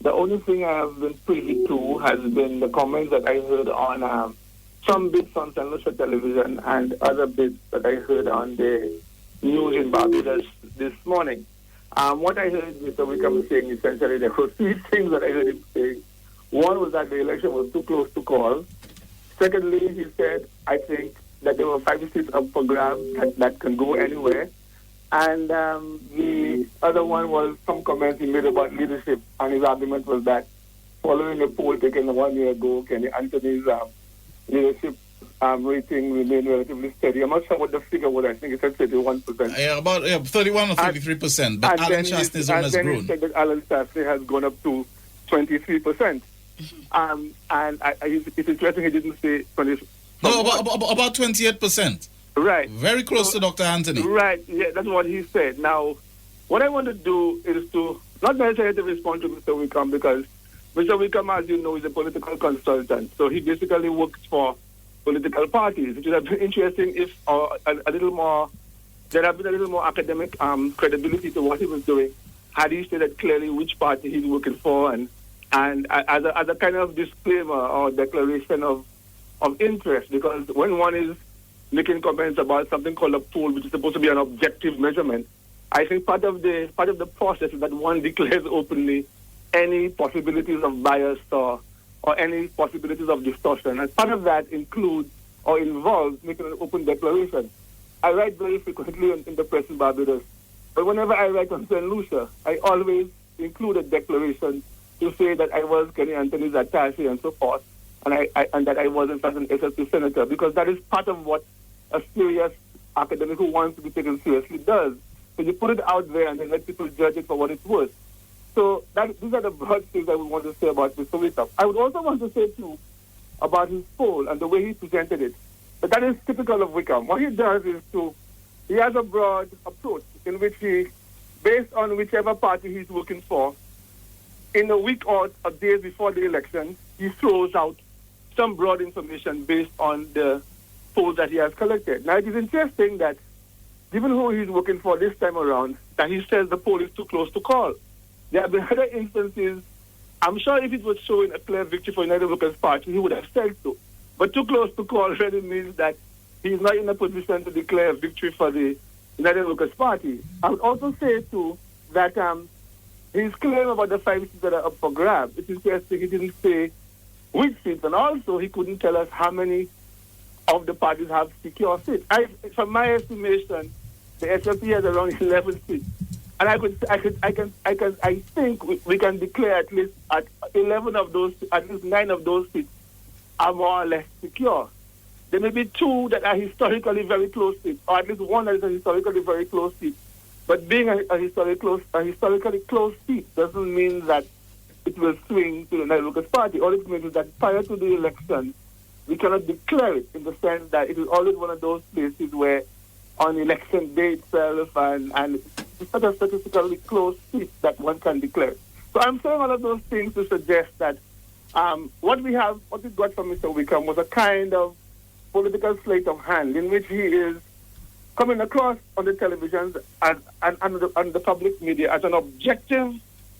The only thing I have been privy to has been the comments that I heard on some bits on St. Lucia television and other bits that I heard on the news in Barbados this morning. What I heard Mr. Wickham saying essentially, there were three things that I heard him say. One was that the election was too close to call. Secondly, he said, I think that there were 5 seats up for grabs that can go anywhere. And the other one was some comments he made about leadership, and his argument was that following a poll taken 1 year ago, Kenny Anthony's leadership rating remained relatively steady. I'm not sure what the figure was. I think it said 31%. Yeah, about 31 or 33%. But Alan Chastain's one has grown. And then he said that Alan Chastney has gone up to 23%. And it's interesting he didn't say 20. No, about 28%. Right. Very close to Dr. Anthony. Right, yeah, that's what he said. Now, what I want to do is to not necessarily to respond to Mr. Wickham, because Mr. Wickham, as you know, is a political consultant. So he basically works for political parties. It would have been interesting if a little more, there had been a little more academic credibility to what he was doing, had he stated clearly which party he's working for, and as a kind of disclaimer or declaration of interest, because when one is making comments about something called a poll, which is supposed to be an objective measurement, I think part of the process is that one declares openly any possibilities of bias or any possibilities of distortion. And part of that includes or involves making an open declaration. I write very frequently in the press in Barbados, but whenever I write on St. Lucia, I always include a declaration to say that I was Kenny Anthony's attaché and so forth, and that I was in fact an SSP senator, because that is part of what a serious academic who wants to be taken seriously does. So you put it out there and then let people judge it for what it's worth. So these are the broad things I would want to say about Mr. Wickham. I would also want to say, too, about his poll and the way he presented it. But that is typical of Wickham. What he does is he has a broad approach in which he, based on whichever party he's working for, in a week or a day before the election, he throws out some broad information based on the polls that he has collected. Now, it is interesting that, given who he's working for this time around, that he says the poll is too close to call. There have been other instances. I'm sure if it was showing a clear victory for United Workers' Party, he would have said so. But too close to call really means that he's not in a position to declare victory for the United Workers' Party. I would also say, too, that his claim about the 5 seats that are up for grabs, it's interesting, he didn't say which seats, and also he couldn't tell us how many of the parties have secure seats. From my estimation, the SLP has around 11 seats, and I think we can declare at least at 11 of those, at least 9 of those seats are more or less secure. There may be 2 that are historically very close seats, or at least 1 that is a historically very close seat. But being a historically close seat doesn't mean that it will swing to the United Workers' Party. All it means is that prior to the election, we cannot declare it, in the sense that it is always one of those places where on election day itself and it's such a statistically close seat that one can declare. So I'm saying all of those things to suggest that what we got from Mr. Wickham was a kind of political sleight of hand in which he is coming across on the televisions and the public media as an objective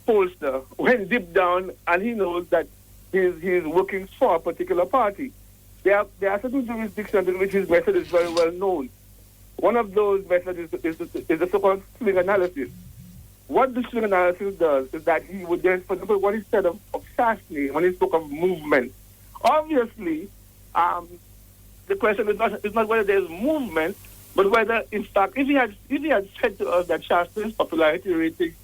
pollster when deep down, and he knows that he's working for a particular party. There are certain jurisdictions in which his method is very well known. One of those methods is the so-called swing analysis. What the swing analysis does is that he would then, for example, what he said of Chastney when he spoke of movement. Obviously, the question is not whether there's movement, but whether, in fact, if he had said to us that Chastney's popularity rating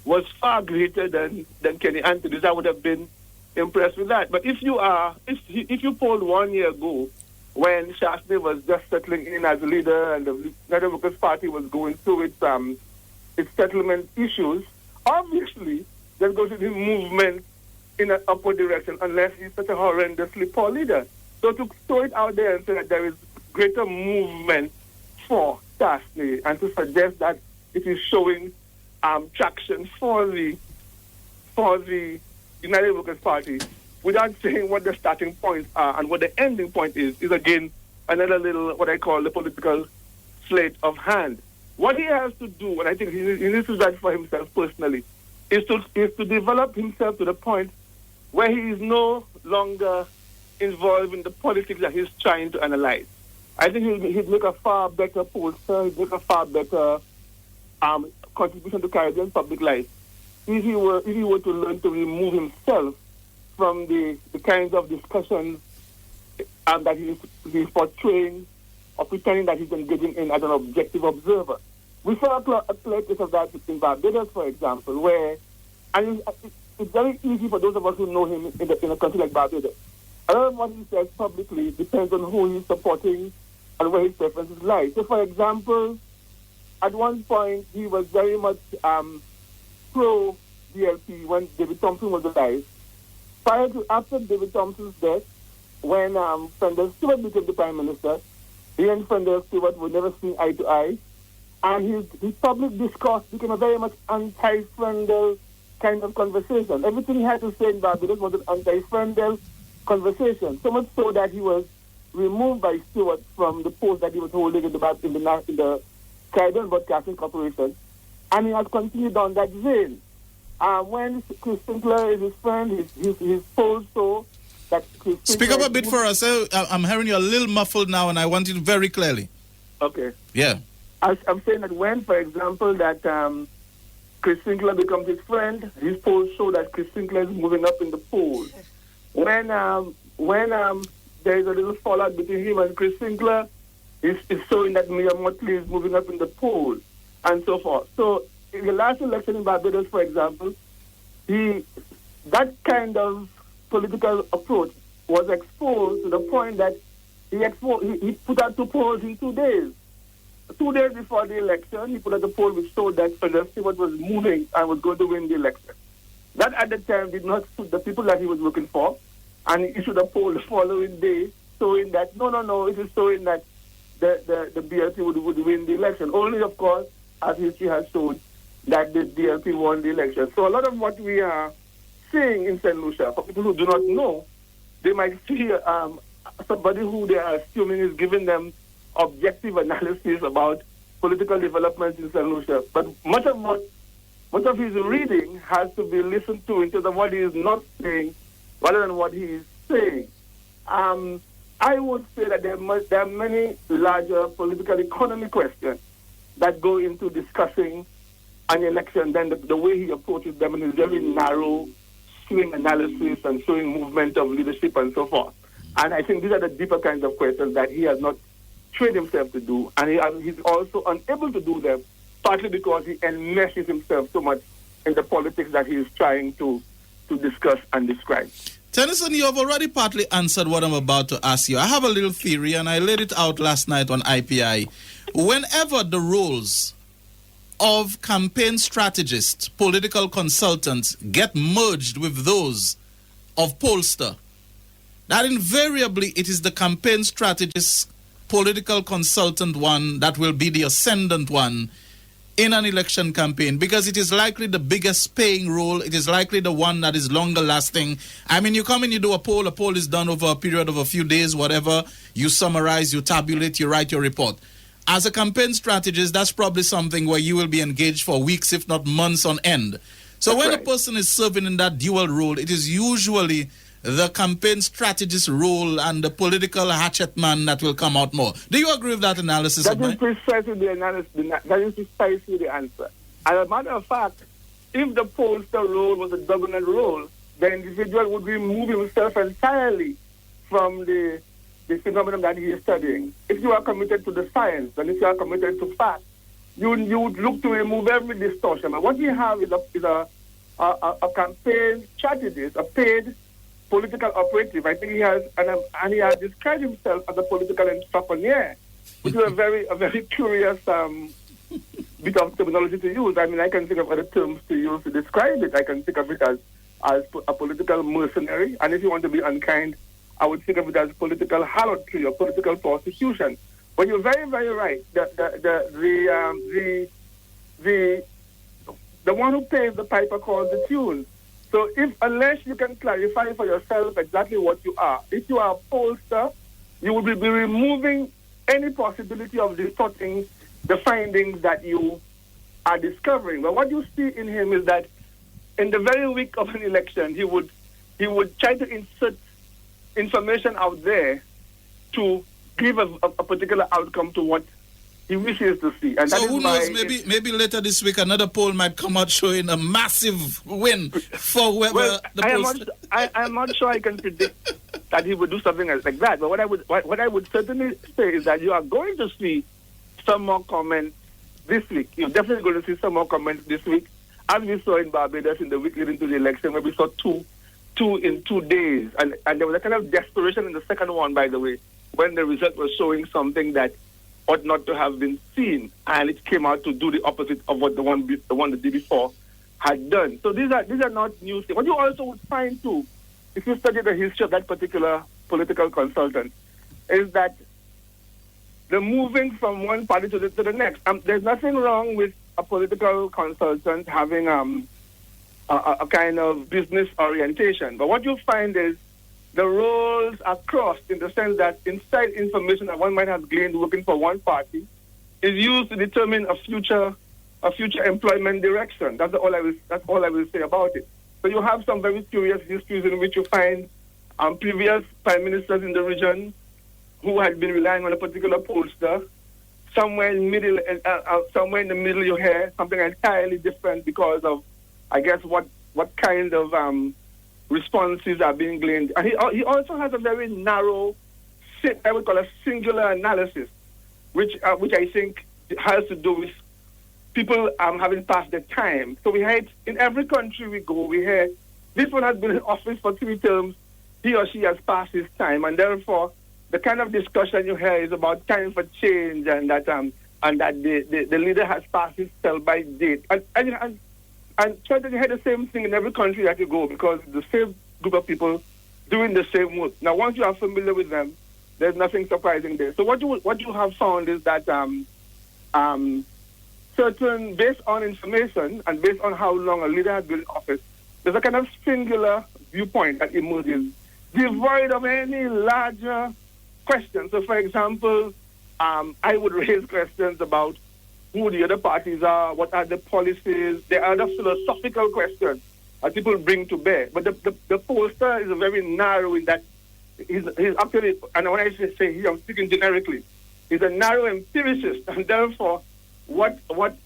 was far greater than Kenny Anthony's, I would have been impressed with that. But if you polled 1 year ago, when Chastney was just settling in as a leader and the United Workers' Party was going through its settlement issues, obviously there's going to be movement in an upward direction unless he's such a horrendously poor leader. So to throw it out there and say that there is greater movement for Chastney and to suggest that it is showing traction for the United Workers' Party without saying what the starting points are and what the ending point is again another little, what I call the political sleight of hand. What he has to do, and I think he needs to judge for himself personally, is to develop himself to the point where he is no longer involved in the politics that he's trying to analyze. I think he'd make a far better pollster, he'd make a far better contribution to Caribbean public life if he were to learn to remove himself from the kinds of discussions that he's portraying or pretending that he's engaging in as an objective observer. We saw a clear case of that in Barbados, for example, where, and it's very easy for those of us who know him in a country like Barbados. A lot of what he says publicly depends on who he's supporting and where his preferences lie. So, for example, at one point, he was very much pro-DLP when David Thompson was alive. After David Thompson's death, when Fendel Stewart became the Prime Minister, he and Fendel Stewart were never seen eye to eye. And his public discourse became a very much anti-Fendel kind of conversation. Everything he had to say in Barbados was an anti-Fendel conversation. So much so that he was removed by Stewart from the post that he was holding in the Caribbean Broadcasting Corporation. And he has continued on that vein. When Chris Sinclair is his friend, his polls show that Chris Speak up a bit for us. I'm hearing you a little muffled now, and I want it very clearly. Okay. Yeah. I'm saying that when, for example, that Chris Sinclair becomes his friend, his polls show that Chris Sinclair is moving up in the polls. When there is a little fallout between him and Chris Sinclair, it's showing that Mia Motley is moving up in the polls, and so forth. So in the last election in Barbados, for example, that kind of political approach was exposed to the point that he put out 2 polls in 2 days. 2 days before the election, he put out a poll which showed that Fendel Stewart was moving and was going to win the election. That at the time did not suit the people that he was looking for, and he issued a poll the following day showing that, no, it is showing that the DLP would win the election. Only, of course, as history has shown, that the DLP won the election. So a lot of what we are seeing in St. Lucia, for people who do not know, they might see somebody who they are assuming is giving them objective analysis about political developments in St. Lucia. But much of his reading has to be listened to in terms of what he is not saying rather than what he is saying. I would say that there are many larger political economy questions that go into discussing an election than the way he approaches them in his very narrow swing analysis and showing movement of leadership and so forth. And I think these are the deeper kinds of questions that he has not trained himself to do, and he's also unable to do them, partly because he enmeshes himself so much in the politics that he is trying to discuss and describe. Tennyson, you have already partly answered what I'm about to ask you. I have a little theory, and I laid it out last night on IPI. Whenever the roles of campaign strategists, political consultants, get merged with those of pollster, that invariably it is the campaign strategist, political consultant one that will be the ascendant one in an election campaign, because it is likely the biggest paying role. It is likely the one that is longer lasting. I mean, you come in, you do a poll is done over a period of a few days, whatever. You summarize, you tabulate, you write your report. As a campaign strategist, that's probably something where you will be engaged for weeks, if not months on end. So that's when a person is serving in that dual role, it is usually the campaign strategist role and the political hatchet man that will come out more. Do you agree with that analysis? That is precisely the analysis. That is precisely the answer. As a matter of fact, if the pollster role was a dominant role, the individual would remove himself entirely from the phenomenon that he is studying. If you are committed to the science and if you are committed to fact, you would look to remove every distortion. But what we have is a campaign strategist, a paid political operative. I think he has described himself as a political entrepreneur, which is a very curious bit of terminology to use. I mean, I can think of other terms to use to describe it. I can think of it as a political mercenary, and if you want to be unkind, I would think of it as political harlotry or political prosecution. But you're very, very right. The one who pays the piper calls the tune. So unless you can clarify for yourself exactly what you are, if you are a pollster, you will be removing any possibility of distorting the findings that you are discovering. But what you see in him is that in the very week of an election, he would try to insert information out there to give a particular outcome to what he wishes to see. And so that who is knows, maybe later this week another poll might come out showing a massive win for whoever I'm not sure I can predict that he would do something else like that. But what I would certainly say is that you are going to see some more comments this week. You're definitely going to see some more comments this week, as we saw in Barbados in the week leading to the election, where we saw two in 2 days. And there was a kind of desperation in the second one, by the way, when the result was showing something that ought not to have been seen, and it came out to do the opposite of what the one the day before had done. So these are not new things. What you also would find too, if you study the history of that particular political consultant, is that the moving from one party to the next. There's nothing wrong with a political consultant having a kind of business orientation, but what you find is the roles are crossed in the sense that inside information that one might have gained working for one party is used to determine a future employment direction. That's all I will say about it. So you have some very curious histories in which you find previous prime ministers in the region who had been relying on a particular pollster. Somewhere in the middle you hear something entirely different because of, I guess, what kind of responses are being gleaned. And he also has a very narrow, I would call a singular analysis, which I think has to do with people having passed their time. So we hear it in every country we go. We hear this one has been in office for 3 terms. He or she has passed his time, and therefore the kind of discussion you hear is about time for change, and that the leader has passed his sell-by date. And try to hear the same thing in every country that you go, because the same group of people doing the same work. Now, once you are familiar with them, there's nothing surprising there. So what you have found is that certain, based on information and based on how long a leader has been in office, there's a kind of singular viewpoint that emerges, devoid of any larger questions. So, for example, I would raise questions about who the other parties are, what are the policies. There are other philosophical questions that people bring to bear. But the pollster is very narrow in that he's actually, and when I say he, I'm speaking generically, he's a narrow empiricist, and therefore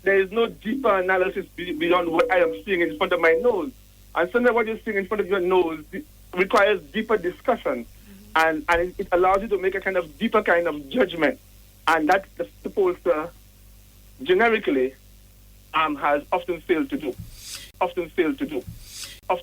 there is no deeper analysis beyond what I am seeing in front of my nose. And sometimes what you're seeing in front of your nose requires deeper discussion, and it allows you to make a kind of deeper kind of judgment. And that's the pollster generically has often failed to do.